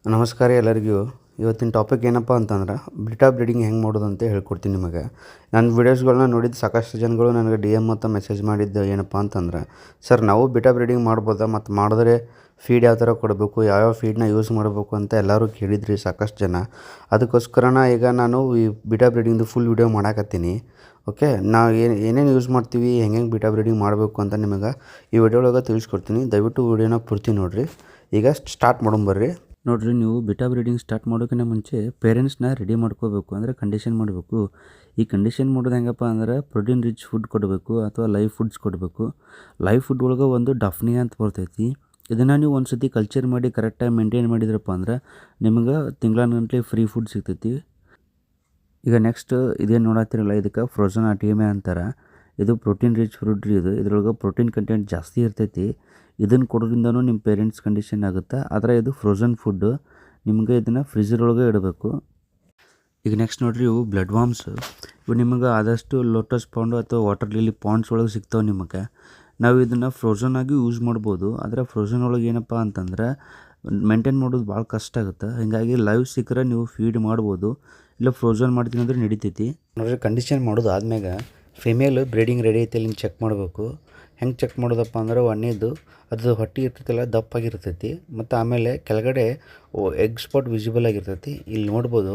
ನಮಸ್ಕಾರ ಎಲ್ಲರಿಗೂ. ಇವತ್ತಿನ ಟಾಪಿಕ್ ಏನಪ್ಪ ಅಂತಂದ್ರೆ ಬೀಟಾ ಬ್ರೀಡಿಂಗ್ ಹೆಂಗೆ ಮಾಡೋದು ಅಂತ ಹೇಳ್ಕೊಡ್ತೀನಿ ನಿಮಗೆ. ನನ್ನ ವೀಡಿಯೋಸ್ಗಳನ್ನ ನೋಡಿದ ಸಾಕಷ್ಟು ಜನಗಳು ನನಗೆ DM ಮತ್ತು ಮೆಸೇಜ್ ಮಾಡಿದ್ದು ಏನಪ್ಪ ಅಂತಂದ್ರೆ, ಸರ್ ನಾವು ಬೀಟಾ ಬ್ರೀಡಿಂಗ್ ಮಾಡ್ಬೋದಾ ಮತ್ತು ಮಾಡಿದ್ರೆ ಫೀಡ್ ಯಾವ ಥರ ಕೊಡಬೇಕು, ಯಾವ್ಯಾವ ಫೀಡ್ನ ಯೂಸ್ ಮಾಡಬೇಕು ಅಂತ ಎಲ್ಲರೂ ಕೇಳಿದ್ರಿ ಸಾಕಷ್ಟು ಜನ. ಅದಕ್ಕೋಸ್ಕರನ ಈಗ ನಾನು ಈ ಬೀಟಾ ಬ್ರೀಡಿಂಗ್ದು ಫುಲ್ ವೀಡಿಯೋ ಮಾಡಾಕತ್ತೀನಿ. ಓಕೆ, ನಾವು ಏನೇನು ಯೂಸ್ ಮಾಡ್ತೀವಿ, ಹೆಂಗೆ ಬೀಟಾ ಬ್ರೀಡಿಂಗ್ ಮಾಡಬೇಕು ಅಂತ ನಿಮಗೆ ಈ ವಿಡಿಯೋ ಒಳಗೆ ತಿಳಿಸ್ಕೊಡ್ತೀನಿ. ದಯವಿಟ್ಟು ವೀಡಿಯೋನ ಪೂರ್ತಿ ನೋಡಿರಿ. ಈಗ ಸ್ಟಾರ್ಟ್ ಮಾಡೋಣ ಬರ್ರಿ. ನೋಡಿರಿ, ನೀವು ಬೀಟಾ ಬ್ರೀಡಿಂಗ್ ಸ್ಟಾರ್ಟ್ ಮಾಡೋಕ್ಕಿಂತ ಮುಂಚೆ ಪೇರೆಂಟ್ಸ್ನ ರೆಡಿ ಮಾಡ್ಕೋಬೇಕು, ಅಂದರೆ ಕಂಡೀಷನ್ ಮಾಡಬೇಕು. ಈ ಕಂಡೀಷನ್ ಮಾಡೋದು ಹೆಂಗಪ್ಪ ಅಂದ್ರೆ ಪ್ರೋಟೀನ್ ರಿಚ್ ಫುಡ್ ಕೊಡಬೇಕು ಅಥವಾ ಲೈವ್ ಫುಡ್ಸ್ ಕೊಡಬೇಕು. ಲೈವ್ ಫುಡ್ ಒಳಗೆ ಒಂದು ಡಫ್ನಿಯಾ ಅಂತ ಬರ್ತೈತಿ. ಇದನ್ನು ನೀವು ಒಂದು ಸತಿ ಕಲ್ಚರ್ ಮಾಡಿ ಕರೆಕ್ಟಾಗಿ ಮೇಂಟೈನ್ ಮಾಡಿದ್ರಪ್ಪ ಅಂದ್ರೆ ನಿಮ್ಗೆ ತಿಂಗಳಾನುಗಂಟ್ಲೆ ಫ್ರೀ ಫುಡ್ ಸಿಗ್ತೈತಿ. ಈಗ ನೆಕ್ಸ್ಟ್ ಇದೇನು ನೋಡತ್ತಿರಲ್ಲ, ಇದಕ್ಕೆ ಫ್ರೋಝನ್ ಆರ್ಟಿಎಮೆ ಅಂತಾರೆ. ಇದು ಪ್ರೋಟೀನ್ ರಿಚ್ ಫುಡ್ ರೀ. ಇದ್ರೊಳಗೆ ಪ್ರೋಟೀನ್ ಕಂಟೆಂಟ್ ಜಾಸ್ತಿ ಇರ್ತೈತಿ. ಇದನ್ನು ಕೊಡೋದ್ರಿಂದನೂ ನಿಮ್ಮ ಪೇರೆಂಟ್ಸ್ ಕಂಡೀಷನ್ ಆಗುತ್ತೆ. ಆದರೆ ಇದು ಫ್ರೋಝನ್ ಫುಡ್ಡು, ನಿಮಗೆ ಇದನ್ನು ಫ್ರಿಜರೊಳಗೆ ಇಡಬೇಕು. ಈಗ ನೆಕ್ಸ್ಟ್ ನೋಡಿರಿ, ಇವು ಬ್ಲಡ್ ವಾಮ್ಸ್. ಇವು ನಿಮಗೆ ಆದಷ್ಟು ಲೋಟಸ್ ಪಾಂಡು ಅಥವಾ ವಾಟರ್ ಲಿಲಿ ಪಾಂಡ್ಸ್ ಒಳಗೆ ಸಿಗ್ತಾವೆ ನಿಮಗೆ. ನಾವು ಇದನ್ನು ಫ್ರೋಝನ್ ಆಗಿ ಯೂಸ್ ಮಾಡ್ಬೋದು. ಆದರೆ ಫ್ರೋಝನ್ ಒಳಗೆ ಏನಪ್ಪ ಅಂತಂದ್ರೆ ಮೇಂಟೈನ್ ಮಾಡೋದು ಭಾಳ ಕಷ್ಟ ಆಗುತ್ತೆ. ಹೀಗಾಗಿ ಲೈವ್ ಸಿಕ್ಕರೆ ನೀವು ಫೀಡ್ ಮಾಡ್ಬೋದು, ಇಲ್ಲ ಫ್ರೋಝನ್ ಮಾಡ್ತೀನಿ ಅಂದ್ರೆ ನಡಿತೈತಿ. ನೋಡಿರಿ, ಕಂಡೀಷನ್ ಮಾಡೋದು ಆದ್ಮ್ಯಾಗ ಫಿಮೇಲ್ ಬ್ರೀಡಿಂಗ್ ರೆಡಿ ಐತೆ ಇಲ್ಲಿ ಚೆಕ್ ಮಾಡಬೇಕು. ಹೆಂಗೆ ಚೆಕ್ ಮಾಡೋದಪ್ಪ ಅಂದ್ರೆ ಒಂದೇದು ಅದು ಹೊಟ್ಟೆ ಇರ್ತೈತಲ್ಲ ದಪ್ಪಾಗಿರ್ತೈತಿ, ಮತ್ತು ಆಮೇಲೆ ಕೆಳಗಡೆ ಎಗ್ ಸ್ಪಾಟ್ ವಿಸಿಬಲ್ ಆಗಿರ್ತೈತಿ. ಇಲ್ಲಿ ನೋಡ್ಬೋದು,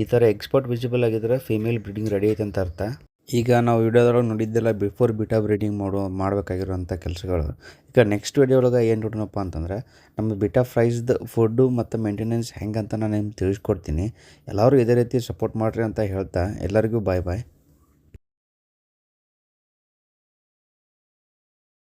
ಈ ಥರ ಎಗ್ ಸ್ಪಾಟ್ ವಿಸಿಬಲ್ ಆಗಿದ್ರೆ ಫಿಮೇಲ್ ಬ್ರೀಡಿಂಗ್ ರೆಡಿ ಐತೆ ಅಂತ ಅರ್ಥ. ಈಗ ನಾವು ವಿಡಿಯೋದೊಳಗೆ ನೋಡಿದ್ದೆಲ್ಲ ಬಿಫೋರ್ ಬೀಟಾ ಬ್ರೀಡಿಂಗ್ ಮಾಡಬೇಕಾಗಿರೋಂಥ ಕೆಲಸಗಳು. ಈಗ ನೆಕ್ಸ್ಟ್ ವಿಡಿಯೋ ಒಳಗೆ ಏನು ನೋಡೋಣಪ್ಪ ಅಂತಂದ್ರೆ ನಮ್ಮ ಬೀಟಾ ಫ್ರೈಸ್ದು ಫುಡ್ಡು ಮತ್ತು ಮೇಂಟೆನೆನ್ಸ್ ಹೆಂಗೆ ಅಂತ ನಾನು ನಿಮ್ಗೆ ತಿಳಿಸ್ಕೊಡ್ತೀನಿ. ಎಲ್ಲರೂ ಇದೇ ರೀತಿ ಸಪೋರ್ಟ್ ಮಾಡಿರಿ ಅಂತ ಹೇಳ್ತಾ ಎಲ್ಲರಿಗೂ ಬಾಯ್ ಬಾಯ್.